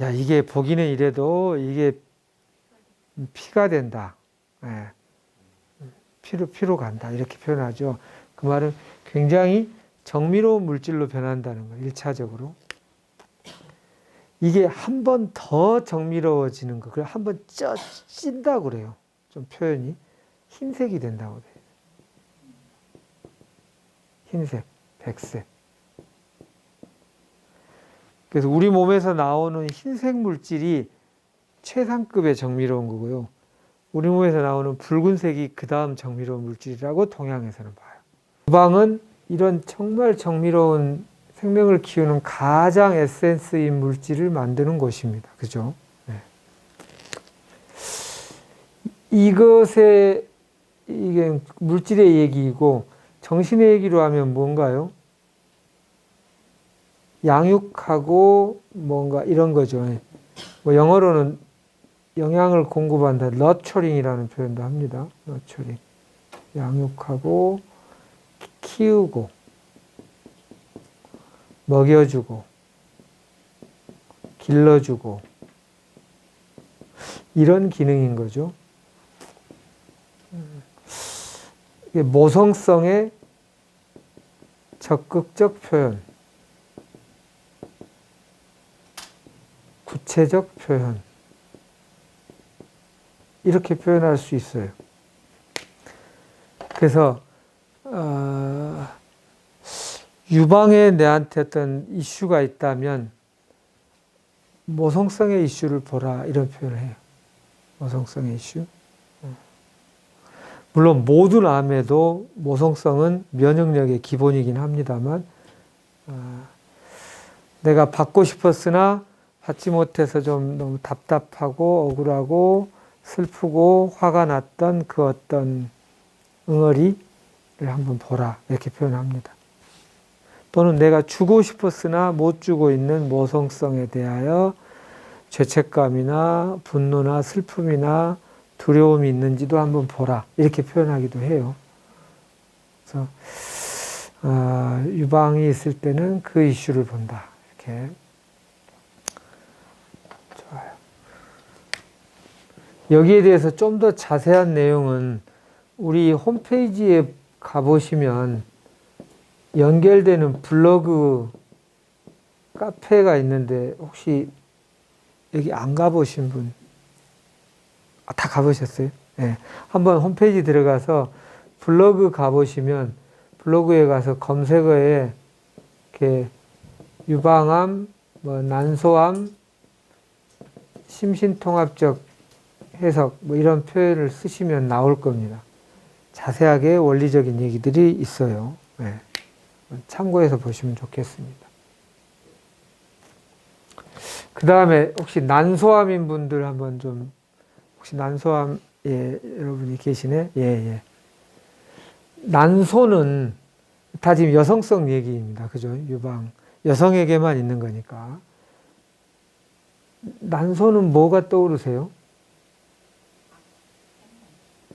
야, 이게 보기는 이래도 이게 피가 된다. 예. 피로 간다. 이렇게 표현하죠. 그 말은 굉장히 정밀로운 물질로 변한다는 거예요. 1차적으로. 이게 한 번 더 정밀로워지는 거. 그래 한 번 찐다고 그래요. 좀 표현이. 흰색이 된다고 그래요. 흰색, 백색. 그래서 우리 몸에서 나오는 흰색 물질이 최상급의 정밀로운 거고요. 우리 몸에서 나오는 붉은색이 그 다음 정밀로운 물질이라고 동양에서는 봐요. 유방은 이런 정말 정밀로운 생명을 키우는 가장 에센스인 물질을 만드는 곳입니다. 그죠? 네. 이게 물질의 얘기이고 정신의 얘기로 하면 뭔가요? 양육하고 뭔가 이런 거죠. 뭐 영어로는 영양을 공급한다. 너처링이라는 표현도 합니다. 너처링. 양육하고 키우고 먹여주고 길러주고 이런 기능인 거죠. 이게 모성성의 적극적 표현, 구체적 표현 이렇게 표현할 수 있어요. 그래서 유방에 내한테 어떤 이슈가 있다면 모성성의 이슈를 보라 이런 표현을 해요. 모성성의 이슈. 물론 모든 암에도 모성성은 면역력의 기본이긴 합니다만 내가 받고 싶었으나 받지 못해서 좀 너무 답답하고 억울하고 슬프고 화가 났던 그 어떤 응어리를 한번 보라 이렇게 표현합니다. 또는 내가 주고 싶었으나 못 주고 있는 모성성에 대하여 죄책감이나 분노나 슬픔이나 두려움이 있는지도 한번 보라 이렇게 표현하기도 해요. 그래서 유방이 있을 때는 그 이슈를 본다 이렇게. 좋아요. 여기에 대해서 좀 더 자세한 내용은 우리 홈페이지에 가보시면 연결되는 블로그 카페가 있는데 혹시 여기 안 가보신 분? 다 가보셨어요? 네. 한번 홈페이지 들어가서 블로그 가보시면 블로그에 가서 검색어에 이렇게 유방암, 뭐 난소암, 심신통합적 해석 뭐 이런 표현을 쓰시면 나올 겁니다. 자세하게 원리적인 얘기들이 있어요. 네. 참고해서 보시면 좋겠습니다. 그 다음에 혹시 난소암인 분들 한번 좀 혹시 난소암 여러분이 계시네? 예. 난소는 다 지금 여성성 얘기입니다. 그죠? 유방 여성에게만 있는 거니까. 난소는 뭐가 떠오르세요?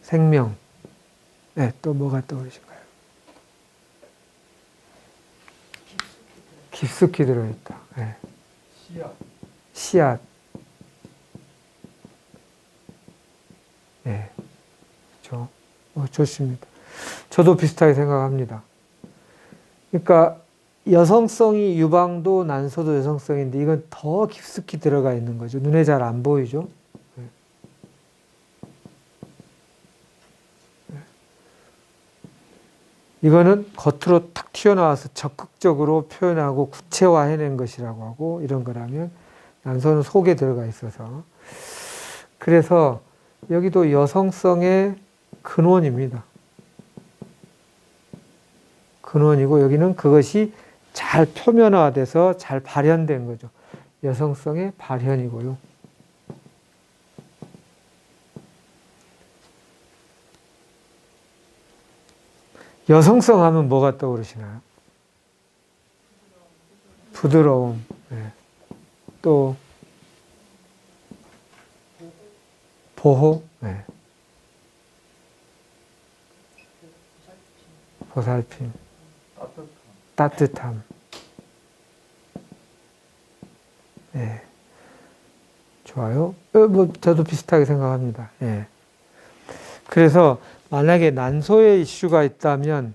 생명. 네, 또 뭐가 떠오르실까요? 깊숙이 들어있다. 네. 씨앗. 네. 그렇죠. 좋습니다. 저도 비슷하게 생각합니다. 그러니까 여성성이 유방도 난소도 여성성인데 이건 더 깊숙이 들어가 있는 거죠. 눈에 잘 안 보이죠. 이거는 겉으로 탁 튀어나와서 적극적으로 표현하고 구체화해낸 것이라고 하고 이런 거라면 난소는 속에 들어가 있어서 그래서 여기도 여성성의 근원입니다. 근원이고 여기는 그것이 잘 표면화돼서 잘 발현된 거죠. 여성성의 발현이고요. 여성성 하면 뭐가 떠오르시나요? 부드러움. 네. 또 보호. 네. 보살핌. 따뜻함. 네. 좋아요. 뭐 저도 비슷하게 생각합니다. 예. 그래서 만약에 난소의 이슈가 있다면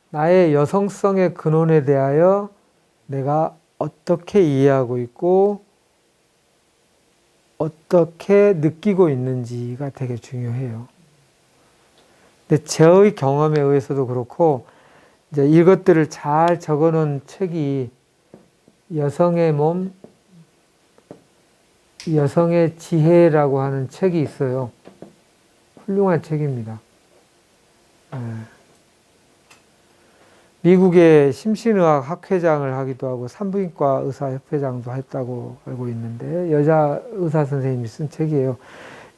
나의 여성성의 근원에 대하여 내가 어떻게 이해하고 있고 어떻게 느끼고 있는지가 되게 중요해요. 근데 저의 경험에 의해서도 그렇고 이제 이것들을 잘 적어놓은 책이 여성의 몸, 여성의 지혜라고 하는 책이 있어요. 훌륭한 책입니다. 미국의 심신의학 학회장을 하기도 하고 산부인과 의사협회장도 했다고 알고 있는데 여자 의사 선생님이 쓴 책이에요.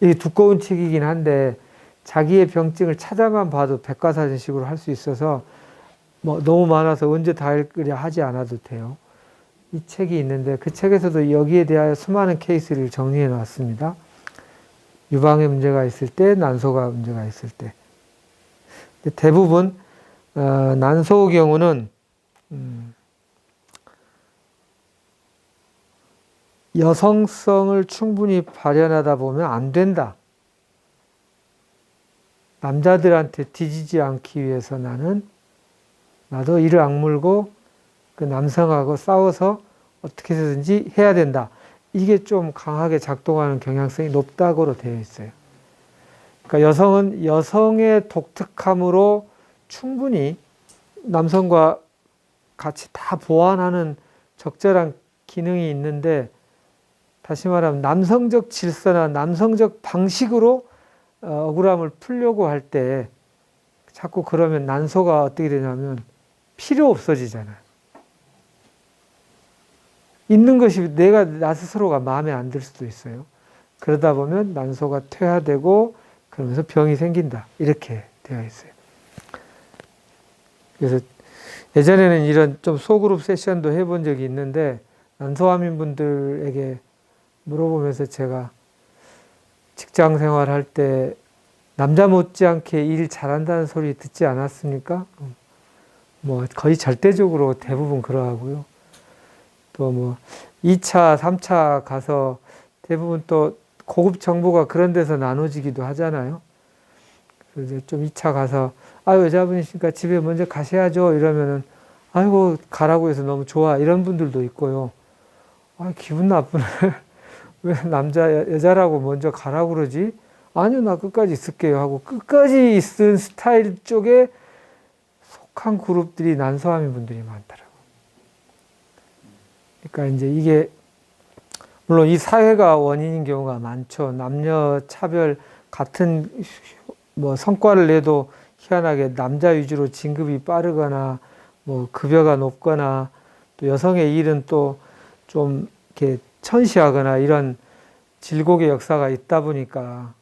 이게 두꺼운 책이긴 한데 자기의 병증을 찾아만 봐도 백과사전식으로 할 수 있어서 뭐 너무 많아서 언제 다 읽으려 하지 않아도 돼요. 이 책이 있는데 그 책에서도 여기에 대하여 수많은 케이스를 정리해 놨습니다. 유방에 문제가 있을 때, 난소가 문제가 있을 때. 대부분 난소의 경우는 여성성을 충분히 발현하다 보면 안 된다. 남자들한테 뒤지지 않기 위해서 나도 이를 악물고 그 남성하고 싸워서 어떻게 해서든지 해야 된다. 이게 좀 강하게 작동하는 경향성이 높다고 되어 있어요. 그러니까 여성은 여성의 독특함으로 충분히 남성과 같이 다 보완하는 적절한 기능이 있는데 다시 말하면 남성적 질서나 남성적 방식으로 억울함을 풀려고 할 때 자꾸 그러면 난소가 어떻게 되냐면 필요 없어지잖아요. 있는 것이 나 스스로가 마음에 안 들 수도 있어요. 그러다 보면 난소가 퇴화되고 그러면서 병이 생긴다. 이렇게 되어 있어요. 그래서 예전에는 이런 좀 소그룹 세션도 해본 적이 있는데 난소암인 분들에게 물어보면서 제가 직장 생활할 때 남자 못지않게 일 잘한다는 소리 듣지 않았습니까? 뭐 거의 절대적으로 대부분 그러하고요. 또 뭐 2차, 3차 가서 대부분 또 고급 정보가 그런 데서 나눠지기도 하잖아요. 그래서 이제 좀 2차 가서 여자분이시니까 집에 먼저 가셔야죠 이러면은 아이고 가라고 해서 너무 좋아 이런 분들도 있고요. 기분 나쁘네. 왜 여자라고 먼저 가라고 그러지? 아니요, 나 끝까지 있을게요 하고 끝까지 있은 스타일 쪽에 속한 그룹들이 난소암인 분들이 많더라고요. 그러니까 이제 이게 물론 이 사회가 원인인 경우가 많죠. 남녀 차별 같은 뭐 성과를 내도 희한하게 남자 위주로 진급이 빠르거나 뭐 급여가 높거나 또 여성의 일은 또 좀 이렇게 천시하거나 이런 질곡의 역사가 있다 보니까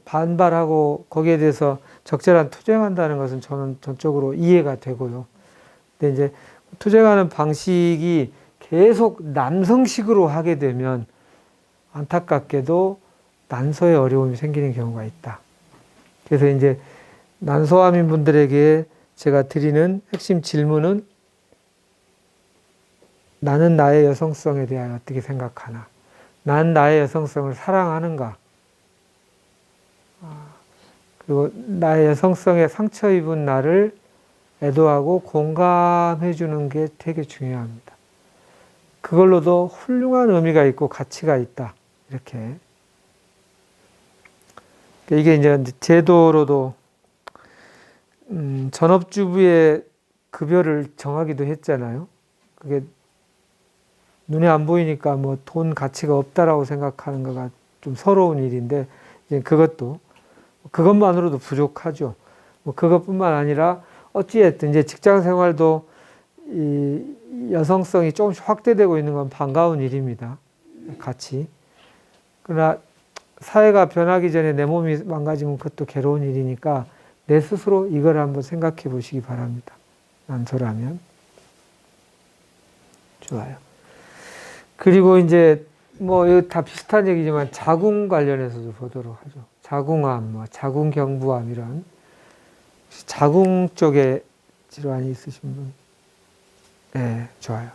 반발하고 거기에 대해서 적절한 투쟁한다는 것은 저는 전적으로 이해가 되고요. 근데 이제 투쟁하는 방식이 계속 남성식으로 하게 되면 안타깝게도 난소에 어려움이 생기는 경우가 있다. 그래서 이제 난소암인 분들에게 제가 드리는 핵심 질문은 나는 나의 여성성에 대하여 어떻게 생각하나? 난 나의 여성성을 사랑하는가? 그리고 나의 여성성에 상처 입은 나를 애도하고 공감해 주는 게 되게 중요합니다. 그걸로도 훌륭한 의미가 있고 가치가 있다. 이렇게. 이게 이제 제도로도 전업주부의 급여를 정하기도 했잖아요. 그게 눈에 안 보이니까 뭐 돈 가치가 없다라고 생각하는 거가 좀 서러운 일인데 이제 그것만으로도 부족하죠. 뭐 그것뿐만 아니라 어찌됐든 이제 직장 생활도 이 여성성이 조금씩 확대되고 있는 건 반가운 일입니다. 같이. 그러나 사회가 변하기 전에 내 몸이 망가지면 그것도 괴로운 일이니까 내 스스로 이걸 한번 생각해 보시기 바랍니다. 난소라면. 좋아요. 그리고 이제 뭐 이거 다 비슷한 얘기지만 자궁 관련해서도 보도록 하죠. 자궁암, 뭐 자궁경부암 이런 자궁 쪽에 질환이 있으신 분, 네, 좋아요.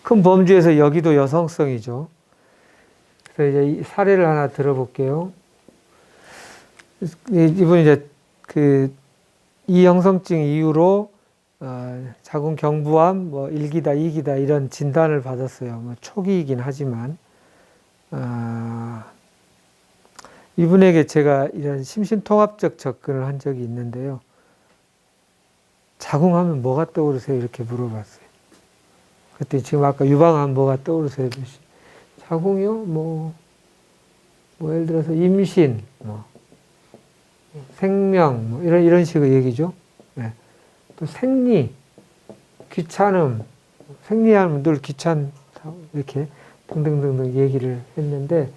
큰 범주에서 여기도 여성성이죠. 그래서 이제 이 사례를 하나 들어볼게요. 이분이 이제 이 형성증 이후로 자궁경부암, 뭐 1기다, 2기다 이런 진단을 받았어요. 뭐 초기이긴 하지만 이분에게 제가 이런 심신통합적 접근을 한 적이 있는데요. 자궁하면 뭐가 떠오르세요? 이렇게 물어봤어요. 그때 지금 아까 유방하면 뭐가 떠오르세요? 자궁이요? 뭐 예를 들어서 임신, 뭐 생명, 뭐 이런 식의 얘기죠. 네. 또 생리, 귀찮음, 생리하면 늘 귀찮다고 이렇게 등등등등 얘기를 했는데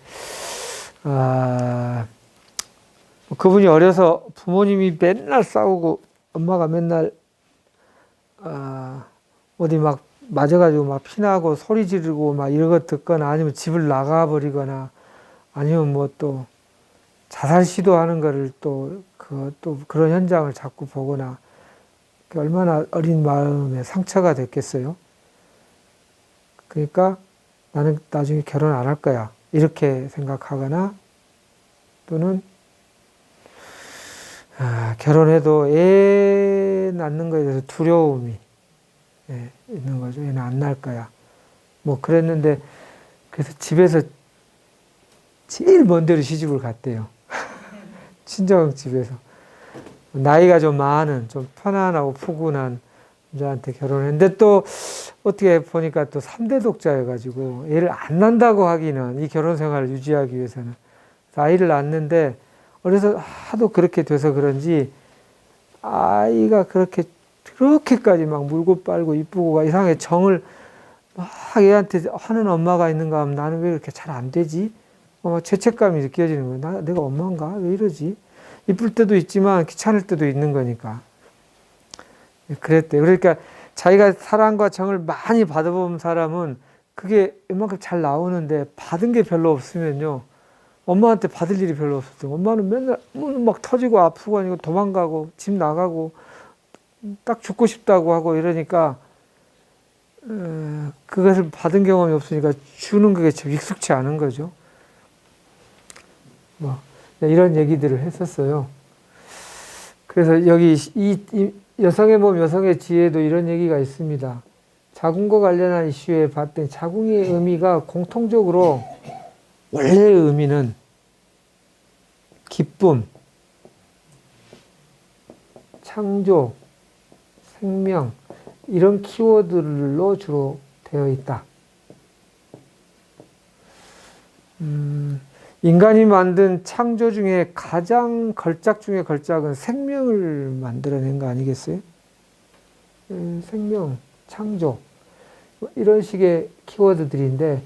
그분이 어려서 부모님이 맨날 싸우고 엄마가 맨날 어디 막 맞아가지고 막 피나고 소리 지르고 막 이런 거 듣거나 아니면 집을 나가버리거나 아니면 뭐 또 자살 시도하는 거를 또 그런 현장을 자꾸 보거나 얼마나 어린 마음에 상처가 됐겠어요. 그러니까 나는 나중에 결혼 안 할 거야. 이렇게 생각하거나 또는 결혼해도 애 낳는 거에 대해서 두려움이 있는 거죠. 애는 안 낳을 거야. 뭐 그랬는데 그래서 집에서 제일 먼 데로 시집을 갔대요. 친정집에서. 나이가 좀 많은, 좀 편안하고 푸근한 남자한테 결혼했는데 또 어떻게 보니까 또 3대 독자여가지고 애를 안 낳는다고 하기는 이 결혼 생활을 유지하기 위해서는 아이를 낳는데 어려서 하도 그렇게 돼서 그런지 아이가 그렇게까지 막 물고 빨고 이쁘고 이상하게 정을 막 얘한테 하는 엄마가 있는가 하면 나는 왜 이렇게 잘 안 되지? 죄책감이 느껴지는 거예요. 내가 엄마인가? 왜 이러지? 이쁠 때도 있지만 귀찮을 때도 있는 거니까. 그랬대요. 그러니까 자기가 사랑과 정을 많이 받아본 사람은 그게 이만큼 잘 나오는데 받은 게 별로 없으면요. 엄마한테 받을 일이 별로 없었어요. 엄마는 맨날 막 터지고 아프고 아니고 도망가고 집 나가고 딱 죽고 싶다고 하고 이러니까 그것을 받은 경험이 없으니까 주는 그게 참 익숙치 않은 거죠. 뭐 이런 얘기들을 했었어요. 그래서 여기 이 여성의 몸, 여성의 지혜도 이런 얘기가 있습니다. 자궁과 관련한 이슈에 봤더니 자궁의 의미가 공통적으로 원래의 의미는 기쁨, 창조, 생명 이런 키워드로 주로 되어 있다. 인간이 만든 창조 중에 가장 걸작 중에 걸작은 생명을 만들어낸 거 아니겠어요? 생명, 창조 이런 식의 키워드들인데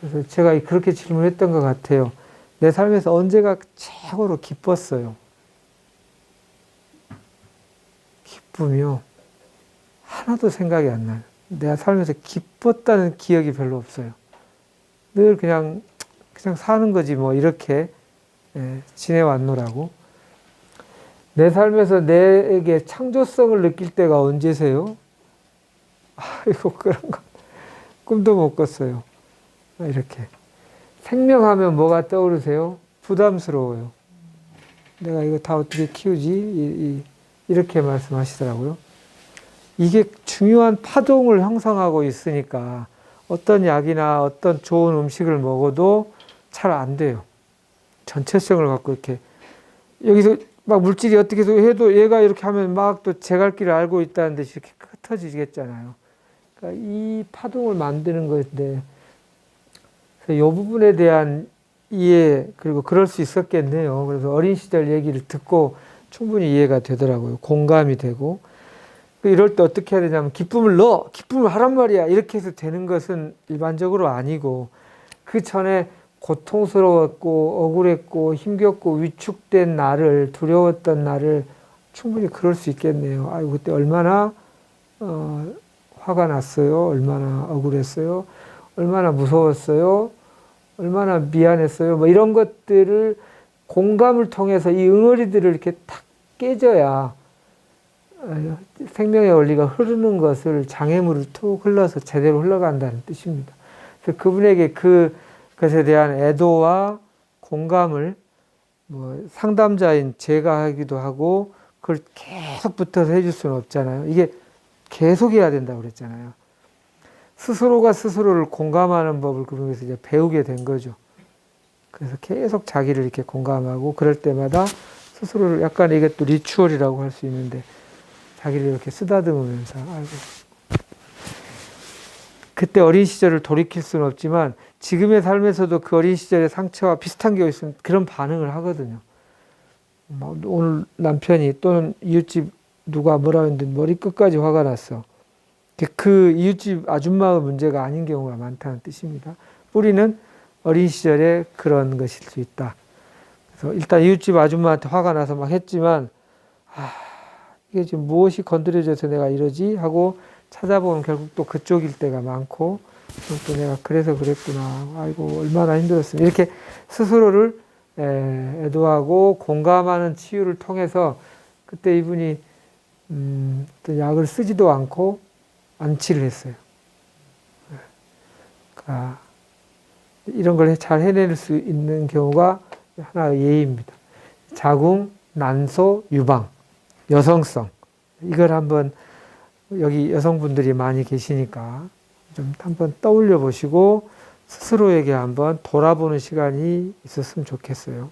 그래서 제가 그렇게 질문했던 것 같아요. 내 삶에서 언제가 최고로 기뻤어요? 기쁨이요? 하나도 생각이 안 나요. 내가 살면서 기뻤다는 기억이 별로 없어요. 늘 그냥 사는 거지 뭐 이렇게 지내왔노라고. 내 삶에서 내게 창조성을 느낄 때가 언제세요? 아이고 그런 거 꿈도 못 꿨어요. 이렇게 생명하면 뭐가 떠오르세요? 부담스러워요. 내가 이거 다 어떻게 키우지? 이렇게 말씀하시더라고요. 이게 중요한 파동을 형성하고 있으니까 어떤 약이나 어떤 좋은 음식을 먹어도 잘 안 돼요. 전체성을 갖고 이렇게 여기서 막 물질이 어떻게 해도 얘가 이렇게 하면 막 또 제 갈 길을 알고 있다는 듯이 이렇게 흩어지겠잖아요. 그러니까 이 파동을 만드는 것인데 이 부분에 대한 이해 그리고 그럴 수 있었겠네요. 그래서 어린 시절 얘기를 듣고 충분히 이해가 되더라고요. 공감이 되고 이럴 때 어떻게 해야 되냐면 기쁨을 넣어 기쁨을 하란 말이야 이렇게 해서 되는 것은 일반적으로 아니고 그 전에 고통스러웠고 억울했고 힘겹고 위축된 나를 두려웠던 나를 충분히 그럴 수 있겠네요. 아이고 그때 얼마나 화가 났어요. 얼마나 억울했어요. 얼마나 무서웠어요. 얼마나 미안했어요. 뭐 이런 것들을 공감을 통해서 이 응어리들을 이렇게 탁 깨져야 생명의 원리가 흐르는 것을 장애물을 툭 흘러서 제대로 흘러간다는 뜻입니다. 그래서 그분에게 그것에 대한 애도와 공감을 뭐 상담자인 제가 하기도 하고 그걸 계속 붙어서 해줄 수는 없잖아요. 이게 계속 해야 된다고 그랬잖아요. 스스로가 스스로를 공감하는 법을 그분에서 이제 배우게 된 거죠. 그래서 계속 자기를 이렇게 공감하고 그럴 때마다 스스로를 약간 이게 또 리추얼이라고 할 수 있는데 자기를 이렇게 쓰다듬으면서 아이고 그때 어린 시절을 돌이킬 수는 없지만 지금의 삶에서도 그 어린 시절의 상처와 비슷한 게 있으면 그런 반응을 하거든요. 오늘 남편이 또는 이웃집 누가 뭐라 했는데 머리 끝까지 화가 났어. 그 이웃집 아줌마의 문제가 아닌 경우가 많다는 뜻입니다. 뿌리는 어린 시절에 그런 것일 수 있다. 그래서 일단 이웃집 아줌마한테 화가 나서 막 했지만 이게 지금 무엇이 건드려져서 내가 이러지 하고 찾아보면 결국 또 그쪽일 때가 많고 또 내가 그래서 그랬구나. 아이고 얼마나 힘들었으면 이렇게 스스로를 애도하고 공감하는 치유를 통해서 그때 이분이 또 약을 쓰지도 않고 안치를 했어요. 그러니까 이런 걸 잘 해낼 수 있는 경우가 하나의 예입니다. 자궁, 난소, 유방, 여성성 이걸 한번 여기 여성분들이 많이 계시니까 좀 한번 떠올려 보시고 스스로에게 한번 돌아보는 시간이 있었으면 좋겠어요.